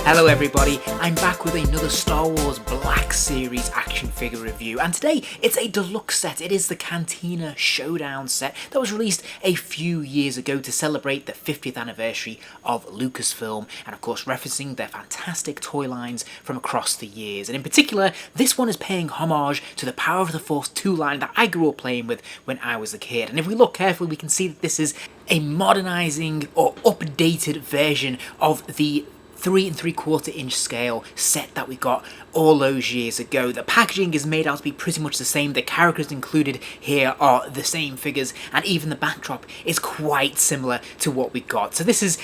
Hello everybody, I'm back with another Star Wars Black Series action figure review, and today it's a deluxe set. It is the Cantina Showdown set that was released a few years ago to celebrate the 50th anniversary of Lucasfilm, and of course referencing their fantastic toy lines from across the years. And in particular, this one is paying homage to the Power of the Force 2 line that I grew up playing with when I was a kid. And if we look carefully, we can see that this is a modernizing or updated version of the 3 3/4 inch scale set that we got all those years ago. The packaging is made out to be pretty much the same, the characters included here are the same figures, and even the backdrop is quite similar to what we got. So this is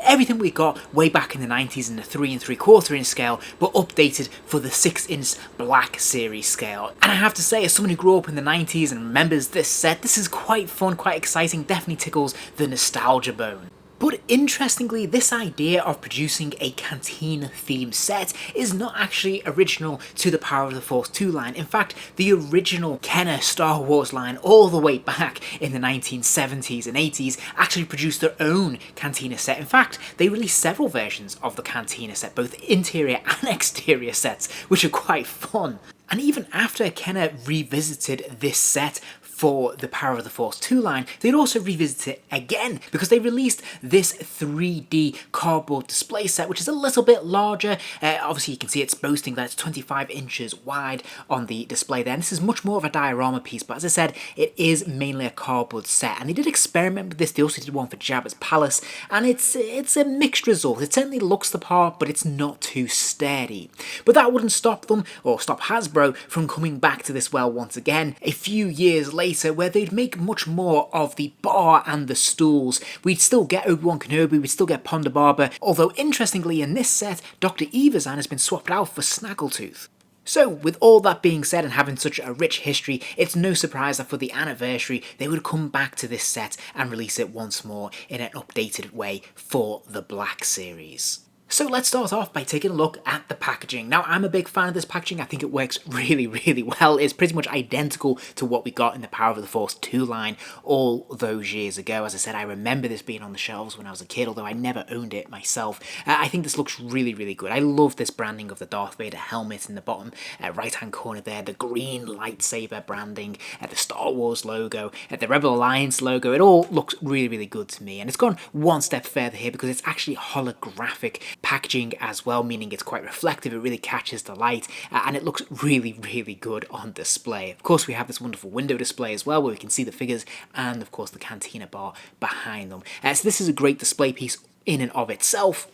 everything we got way back in the 90s in the 3 3/4 inch scale, but updated for the 6-inch Black Series scale. And I have to say, as someone who grew up in the 90s and remembers this set, this is quite fun, quite exciting, definitely tickles the nostalgia bone. But interestingly, this idea of producing a Cantina themed set is not actually original to the Power of the Force 2 line. In fact, the original Kenner Star Wars line, all the way back in the 1970s and 80s, actually produced their own Cantina set. In fact, they released several versions of the Cantina set, both interior and exterior sets, which are quite fun. And even after Kenner revisited this set for the Power of the Force 2 line, they'd also revisit it again because they released this 3D cardboard display set, which is a little bit larger. Obviously, you can see it's boasting that it's 25 inches wide on the display there. And this is much more of a diorama piece, but as I said, it is mainly a cardboard set. And they did experiment with this. They also did one for Jabba's Palace, and it's a mixed result. It certainly looks the part, but it's not too sturdy. But that wouldn't stop them, or stop Hasbro, from coming back to this well once again a few years later, where they'd make much more of the bar and the stools. We'd still get Obi-Wan Kenobi, we'd still get Ponda Baba, although interestingly in this set, Dr. Evazan has been swapped out for Snaggletooth. So, with all that being said and having such a rich history, it's no surprise that for the anniversary, they would come back to this set and release it once more in an updated way for the Black Series. So let's start off by taking a look at the packaging. Now, I'm a big fan of this packaging. I think it works really, really well. It's pretty much identical to what we got in the Power of the Force 2 line all those years ago. As I said, I remember this being on the shelves when I was a kid, although I never owned it myself. I think this looks really, really good. I love this branding of the Darth Vader helmet in the bottom right-hand corner there, the green lightsaber branding, the Star Wars logo, the Rebel Alliance logo. It all looks really, really good to me. And it's gone one step further here because it's actually holographic packaging as well, meaning it's quite reflective, it really catches the light, and it looks really, really good on display. Of course, we have this wonderful window display as well, where we can see the figures and, of course, the Cantina bar behind them. So this is a great display piece in and of itself.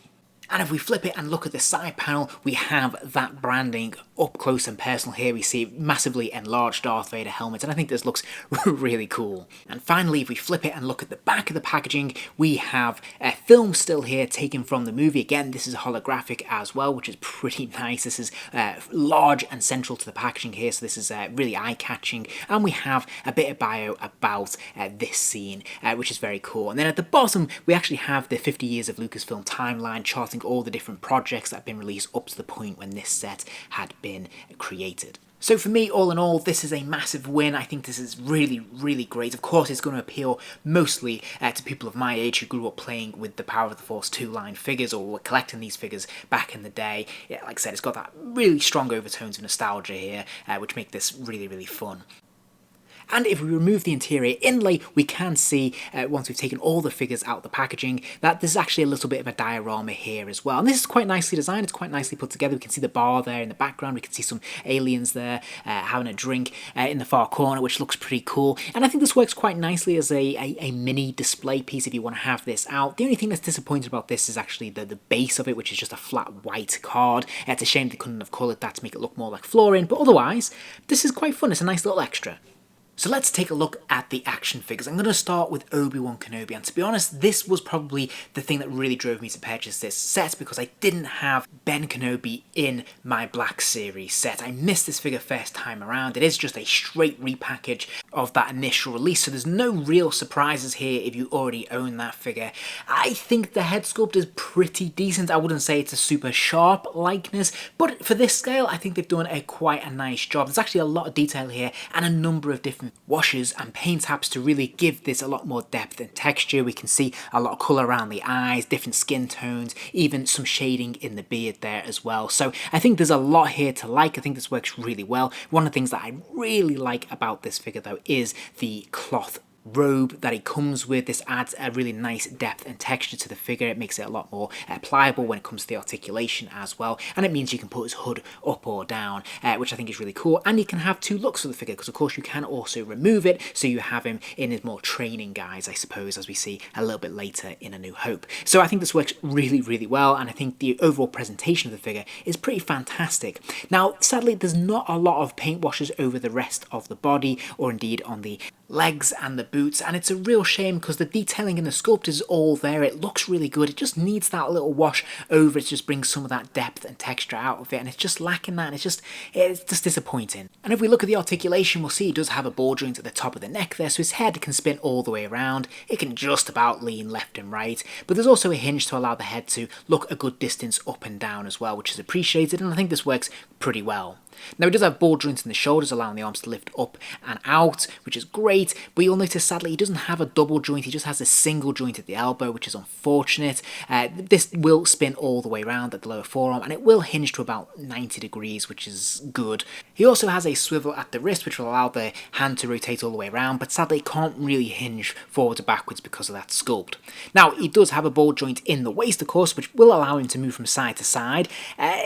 And if we flip it and look at the side panel, we have that branding up close and personal here. We see massively enlarged Darth Vader helmet, and I think this looks really cool. And finally, if we flip it and look at the back of the packaging, we have a film still here taken from the movie. Again, this is holographic as well, which is pretty nice. This is large and central to the packaging here, so this is really eye-catching. And we have a bit of bio about this scene, which is very cool. And then at the bottom, we actually have the 50 years of Lucasfilm timeline, charting all the different projects that have been released up to the point when this set had been created. So for me, all in all, this is a massive win. I think this is really, really great. Of course, it's going to appeal mostly to people of my age who grew up playing with the Power of the Force 2 line figures or were collecting these figures back in the day. Yeah, like I said, it's got that really strong overtones of nostalgia here, which make this really, really fun. And if we remove the interior inlay, we can see, once we've taken all the figures out of the packaging, that there's actually a little bit of a diorama here as well. And this is quite nicely designed, it's quite nicely put together. We can see the bar there in the background, we can see some aliens there having a drink in the far corner, which looks pretty cool. And I think this works quite nicely as a mini display piece if you want to have this out. The only thing that's disappointing about this is actually the base of it, which is just a flat white card. It's a shame they couldn't have coloured that to make it look more like flooring, but otherwise, this is quite fun. It's a nice little extra. So let's take a look at the action figures. I'm going to start with Obi-Wan Kenobi, and to be honest, this was probably the thing that really drove me to purchase this set because I didn't have Ben Kenobi in my Black Series set. I missed this figure first time around. It is just a straight repackage of that initial release, so there's no real surprises here if you already own that figure. I think the head sculpt is pretty decent. I wouldn't say it's a super sharp likeness, but for this scale, I think they've done quite a nice job. There's actually a lot of detail here and a number of different cotton washes and paint apps to really give this a lot more depth and texture. We can see a lot of colour around the eyes, different skin tones, even some shading in the beard there as well. So I think there's a lot here to like. I think this works really well. One of the things that I really like about this figure though is the cloth robe that it comes with. This adds a really nice depth and texture to the figure. It makes it a lot more pliable when it comes to the articulation as well, and it means you can put his hood up or down, which I think is really cool. And you can have two looks for the figure, because of course you can also remove it, so you have him in his more training guise, I suppose, as we see a little bit later in A New Hope. So I think this works really, really well, and I think the overall presentation of the figure is pretty fantastic. Now, sadly, there's not a lot of paint washes over the rest of the body, or indeed on the legs and the boots, and it's a real shame because the detailing in the sculpt is all there. It looks really good. It just needs that little wash over it to just bring some of that depth and texture out of it, and it's just lacking that, and it's just disappointing. And if we look at the articulation, we'll see he does have a ball joint at the top of the neck there, so his head can spin all the way around. It can just about lean left and right, but there's also a hinge to allow the head to look a good distance up and down as well, which is appreciated, and I think this works pretty well. Now, he does have ball joints in the shoulders, allowing the arms to lift up and out, which is great, but you'll notice, sadly, he doesn't have a double joint. He just has a single joint at the elbow, which is unfortunate. This will spin all the way around at the lower forearm, and it will hinge to about 90 degrees, which is good. He also has a swivel at the wrist, which will allow the hand to rotate all the way around, but sadly, it can't really hinge forwards or backwards because of that sculpt. Now, he does have a ball joint in the waist, of course, which will allow him to move from side to side.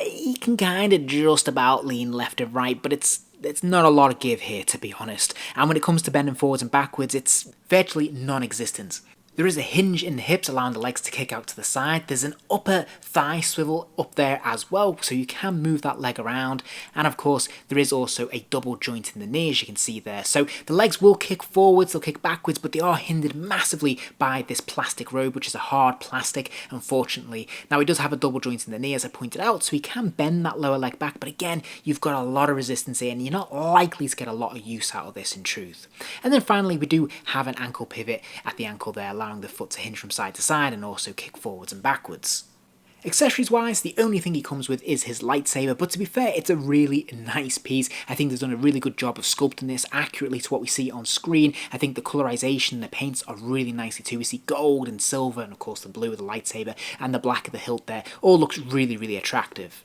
He can kind of just about lean left and right, but it's not a lot of give here, to be honest. And when it comes to bending forwards and backwards, it's virtually non-existent. There is a hinge in the hips, allowing the legs to kick out to the side. There's an upper thigh swivel up there as well, so you can move that leg around. And of course, there is also a double joint in the knee, as you can see there. So the legs will kick forwards, they'll kick backwards, but they are hindered massively by this plastic robe, which is a hard plastic, unfortunately. Now, he does have a double joint in the knee, as I pointed out, so he can bend that lower leg back. But again, you've got a lot of resistance here, and you're not likely to get a lot of use out of this in truth. And then finally, we do have an ankle pivot at the ankle there, allowing the foot to hinge from side to side and also kick forwards and backwards. Accessories wise, the only thing he comes with is his lightsaber, but to be fair, it's a really nice piece. I think they've done a really good job of sculpting this accurately to what we see on screen. I think the colorization, the paints are really nicely too. We see gold and silver, and of course the blue of the lightsaber and the black of the hilt there. All looks really, really attractive.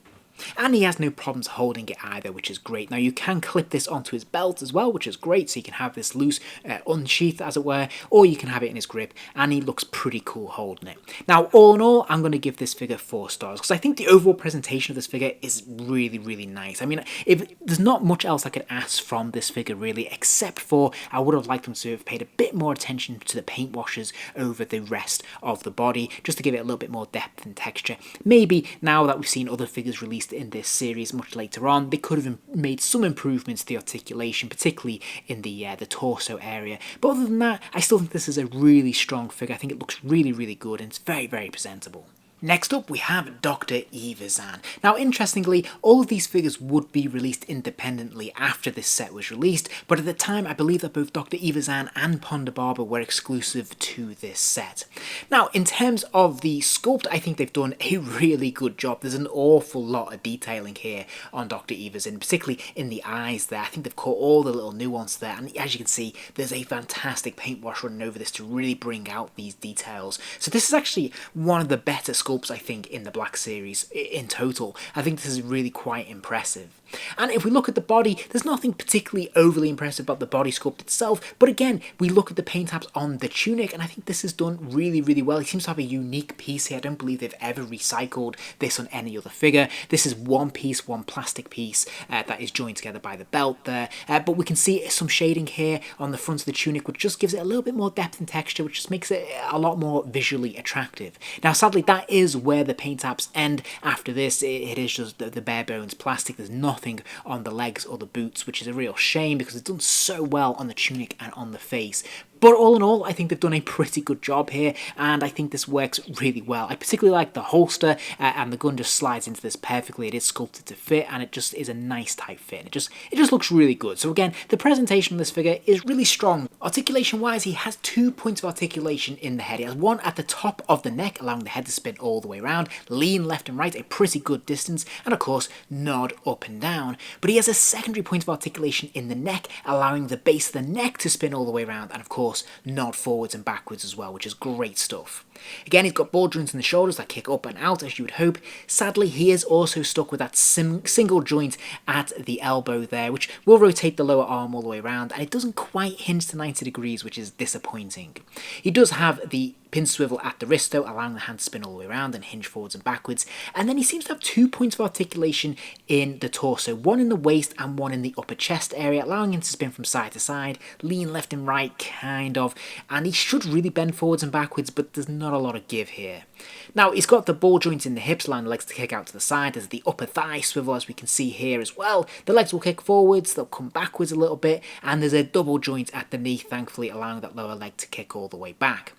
And he has no problems holding it either, which is great. Now, you can clip this onto his belt as well, which is great, so you can have this loose unsheath, as it were, or you can have it in his grip, and he looks pretty cool holding it. Now, all in all, I'm going to give this figure 4 stars, because I think the overall presentation of this figure is really, really nice. I mean, there's not much else I could ask from this figure, really, except for I would have liked them to have paid a bit more attention to the paint washes over the rest of the body, just to give it a little bit more depth and texture. Maybe, now that we've seen other figures released in this series much later on, they could have made some improvements to the articulation, particularly in the torso area. But other than that, I still think this is a really strong figure. I think it looks really, really good, and it's very, very presentable. Next up, we have Dr. Evazan. Now, interestingly, all of these figures would be released independently after this set was released, but at the time, I believe that both Dr. Evazan and Ponda Barber were exclusive to this set. Now, in terms of the sculpt, I think they've done a really good job. There's an awful lot of detailing here on Dr. Evazan, particularly in the eyes there. I think they've caught all the little nuance there, and as you can see, there's a fantastic paint wash running over this to really bring out these details. So this is actually one of the better sculpts, I think, in the Black Series in total. I think this is really quite impressive. And if we look at the body, there's nothing particularly overly impressive about the body sculpt itself, but again, we look at the paint apps on the tunic, and I think this is done really, really well. He seems to have a unique piece here. I don't believe they've ever recycled this on any other figure. This is one piece, one plastic piece that is joined together by the belt there, but we can see some shading here on the front of the tunic, which just gives it a little bit more depth and texture, which just makes it a lot more visually attractive. Now, sadly, that is where the paint apps end. After this, it is just the bare bones plastic. There's nothing on the legs or the boots, which is a real shame because it's done so well on the tunic and on the face. But all in all, I think they've done a pretty good job here, and I think this works really well. I particularly like the holster, and the gun just slides into this perfectly. It is sculpted to fit, and it just is a nice tight fit. It just looks really good. So again, the presentation of this figure is really strong. Articulation-wise, he has 2 points of articulation in the head. He has one at the top of the neck, allowing the head to spin all the way around, lean left and right, a pretty good distance, and of course, nod up and down. But he has a secondary point of articulation in the neck, allowing the base of the neck to spin all the way around, and of course, nod forwards and backwards as well, which is great stuff. Again, he's got ball joints in the shoulders that kick up and out, as you would hope. Sadly, he is also stuck with that single joint at the elbow there, which will rotate the lower arm all the way around, and it doesn't quite hinge to 90 degrees, which is disappointing. He does have the pin swivel at the wrist though, allowing the hand to spin all the way around and hinge forwards and backwards. And then he seems to have 2 points of articulation in the torso, one in the waist and one in the upper chest area, allowing him to spin from side to side, lean left and right, kind of, and he should really bend forwards and backwards, but there's not a lot of give here. Now, he's got the ball joints in the hips, allowing the legs to kick out to the side. There's the upper thigh swivel, as we can see here as well. The legs will kick forwards, they'll come backwards a little bit, and there's a double joint at the knee, thankfully, allowing that lower leg to kick all the way back.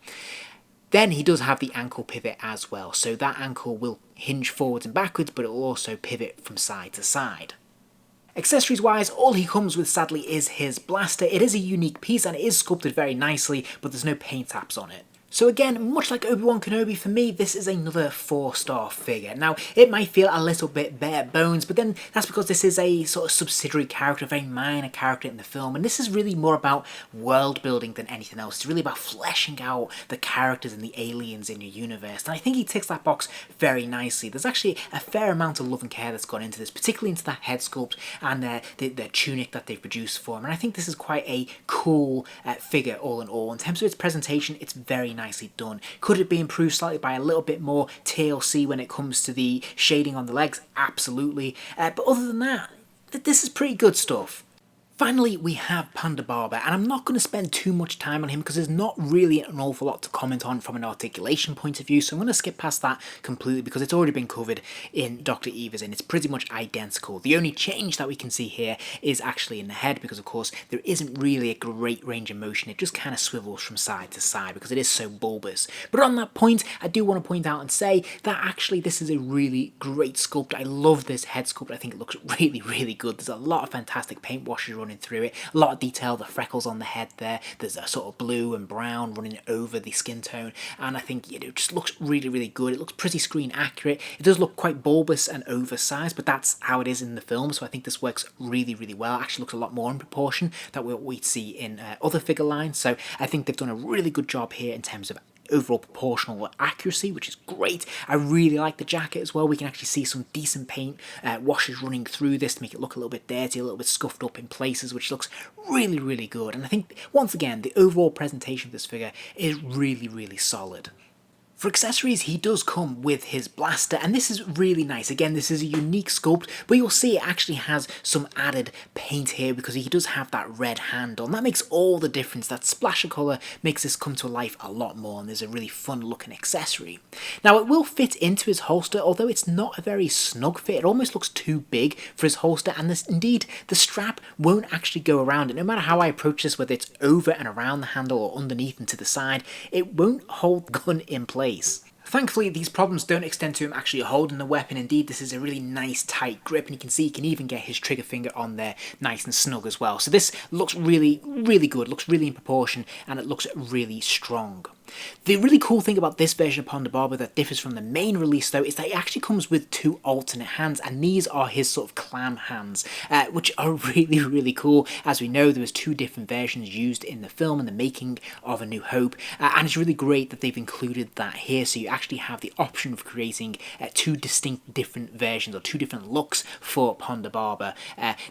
Then he does have the ankle pivot as well, so that ankle will hinge forwards and backwards, but it will also pivot from side to side. Accessories wise, all he comes with sadly is his blaster. It is a unique piece and it is sculpted very nicely, but there's no paint apps on it. So again, much like Obi-Wan Kenobi, for me, this is another 4-star figure. Now, it might feel a little bit bare bones, but then that's because this is a sort of subsidiary character, a very minor character in the film, and this is really more about world building than anything else. It's really about fleshing out the characters and the aliens in your universe, and I think he ticks that box very nicely. There's actually a fair amount of love and care that's gone into this, particularly into that head sculpt and the tunic that they've produced for him, and I think this is quite a cool figure all in all. In terms of its presentation, it's very nicely done. Could it be improved slightly by a little bit more TLC when it comes to the shading on the legs? Absolutely. But other than that, this is pretty good stuff. Finally, we have Ponda Baba, and I'm not going to spend too much time on him because there's not really an awful lot to comment on from an articulation point of view, so I'm going to skip past that completely because it's already been covered in Dr. Evers and it's pretty much identical. The only change that we can see here is actually in the head because, of course, there isn't really a great range of motion. It just kind of swivels from side to side because it is so bulbous. But on that point, I do want to point out and say that actually this is a really great sculpt. I love this head sculpt. I think it looks really, really good. There's a lot of fantastic paint washes running through it, a lot of detail, the freckles on the head there, there's a sort of blue and brown running over the skin tone, and I think it just looks really, really good. It looks pretty screen accurate. It does look quite bulbous and oversized, but that's how it is in the film, so I think this works really, really well. It actually looks a lot more in proportion than what we'd see in other figure lines, so I think they've done a really good job here in terms of overall proportional accuracy, which is great. I really like the jacket as well. We can actually see some decent paint washes running through this to make it look a little bit dirty, a little bit scuffed up in places, which looks really, really good. And I think, once again, the overall presentation of this figure is really, really solid. For accessories, he does come with his blaster, and this is really nice. Again, this is a unique sculpt, but you'll see it actually has some added paint here because he does have that red handle, and that makes all the difference. That splash of colour makes this come to life a lot more, and there's a really fun looking accessory. Now, it will fit into his holster, although it's not a very snug fit. It almost looks too big for his holster, and indeed, the strap won't actually go around it. No matter how I approach this, whether it's over and around the handle or underneath and to the side, it won't hold the gun in place. Thankfully, these problems don't extend to him actually holding the weapon. Indeed, this is a really nice tight grip, and you can see he can even get his trigger finger on there nice and snug as well. So this looks really, really good, looks really in proportion, and it looks really strong. The really cool thing about this version of Ponda Baba that differs from the main release though is that it actually comes with 2 alternate hands, and these are his sort of clam hands, which are really, really cool. As we know, there was 2 different versions used in the film and the making of A New Hope, and it's really great that they've included that here, so you actually have the option of creating 2 distinct different versions or 2 different looks for Ponda Baba.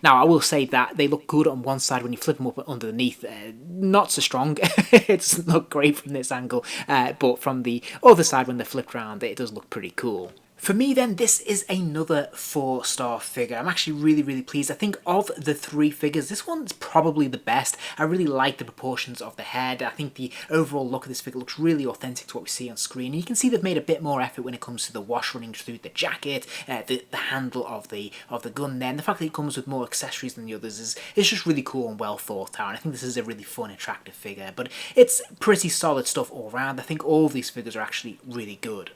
Now, I will say that they look good on one side when you flip them up underneath, not so strong. It doesn't look great from this angle. But from the other side when they're flipped around, it does look pretty cool. For me then, this is another 4-star figure. I'm actually really pleased. I think of the 3 figures, this one's probably the best. I really like the proportions of the head. I think the overall look of this figure looks really authentic to what we see on screen. And you can see they've made a bit more effort when it comes to the wash running through the jacket, the handle of the gun there, and the fact that it comes with more accessories than the others is just really cool and well thought out. And I think this is a really fun, attractive figure, but it's pretty solid stuff all around. I think all of these figures are actually really good.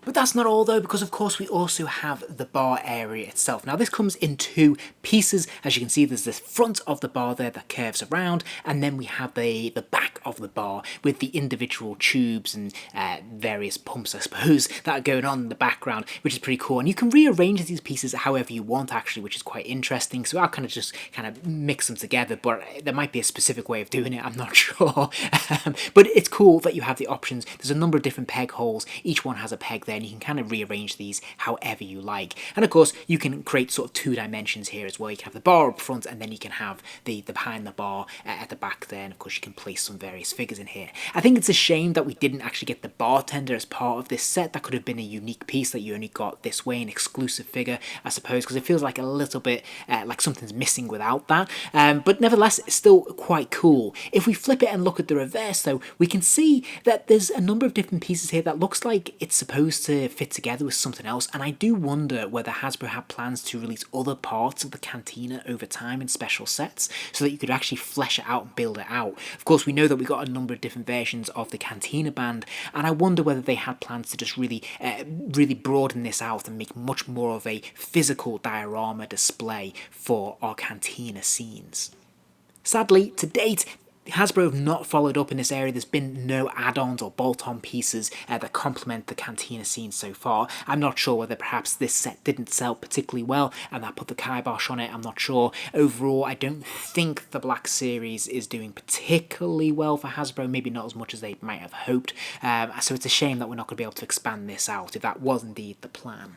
But that's not all though, because of course we also have the bar area itself. Now this comes in 2 pieces. As you can see, there's the front of the bar there that curves around, and then we have the back of the bar with the individual tubes and various pumps, I suppose, that are going on in the background, which is pretty cool. And you can rearrange these pieces however you want actually, which is quite interesting. So I'll kind of mix them together, but there might be a specific way of doing it, I'm not sure. But it's cool that you have the options. There's a number of different peg holes. Each one has a peg there, and you can kind of rearrange these however you like. And of course you can create sort of 2 dimensions here as well. You can have the bar up front, and then you can have the behind the bar at the back there, and of course you can place some various figures in here. I think it's a shame that we didn't actually get the bartender as part of this set. That could have been a unique piece that you only got this way, an exclusive figure I suppose, because it feels like a little bit like something's missing without that, but nevertheless it's still quite cool. If we flip it and look at the reverse though, we can see that there's a number of different pieces here that looks like it's supposed to fit together with something else, and I do wonder whether Hasbro had plans to release other parts of the Cantina over time in special sets so that you could actually flesh it out and build it out. Of course we know that we got a number of different versions of the Cantina band, and I wonder whether they had plans to just really broaden this out and make much more of a physical diorama display for our Cantina scenes. Sadly, to date, Hasbro have not followed up in this area. There's been no add-ons or bolt-on pieces that complement the Cantina scene so far. I'm not sure whether perhaps this set didn't sell particularly well and that put the kibosh on it. I'm not sure. Overall, I don't think the Black Series is doing particularly well for Hasbro, maybe not as much as they might have hoped. So it's a shame that we're not going to be able to expand this out if that was indeed the plan.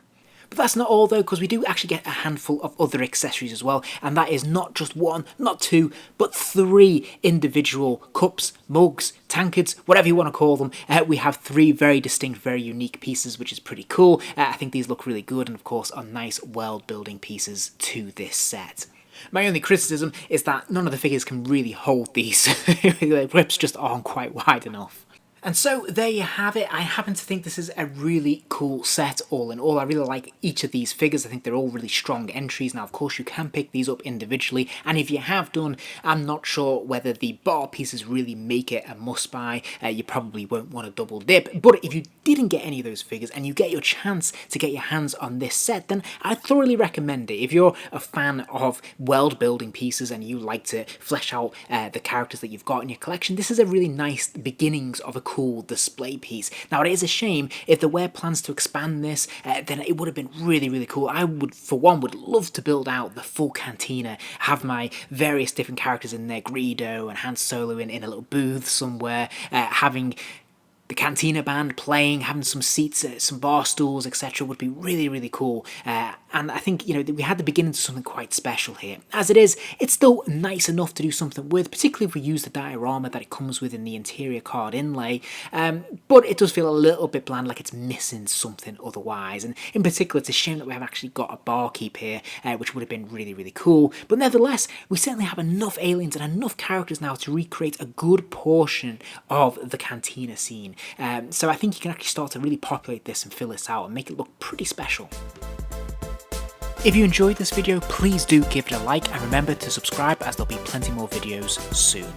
But that's not all though, because we do actually get a handful of other accessories as well, and that is not just 1, not 2, but 3 individual cups, mugs, tankards, whatever you want to call them. We have 3 very distinct, very unique pieces, which is pretty cool. I think these look really good, and of course are nice world building pieces to this set. My only criticism is that none of the figures can really hold these. The grips just aren't quite wide enough. And so there you have it. I happen to think this is a really cool set all in all. I really like each of these figures. I think they're all really strong entries. Now of course you can pick these up individually, and if you have done, I'm not sure whether the bar pieces really make it a must buy. You probably won't want to double dip, but if you didn't get any of those figures and you get your chance to get your hands on this set, then I thoroughly recommend it. If you're a fan of world building pieces and you like to flesh out the characters that you've got in your collection, this is a really nice beginnings of a cool display piece. Now it is a shame if there were plans to expand this, then it would have been really cool. I would, for one, would love to build out the full Cantina, have my various different characters in there, Greedo and Han Solo in a little booth somewhere, having the Cantina band playing, having some seats, some bar stools, etc. would be really cool. And I think, you know, we had the beginnings of something quite special here. As it is, it's still nice enough to do something with, particularly if we use the diorama that it comes with in the interior card inlay. But it does feel a little bit bland, like it's missing something otherwise. And in particular, it's a shame that we haven't actually got a barkeep here, which would have been really cool. But nevertheless, we certainly have enough aliens and enough characters now to recreate a good portion of the Cantina scene. So I think you can actually start to really populate this and fill this out and make it look pretty special. If you enjoyed this video, please do give it a like, and remember to subscribe as there'll be plenty more videos soon.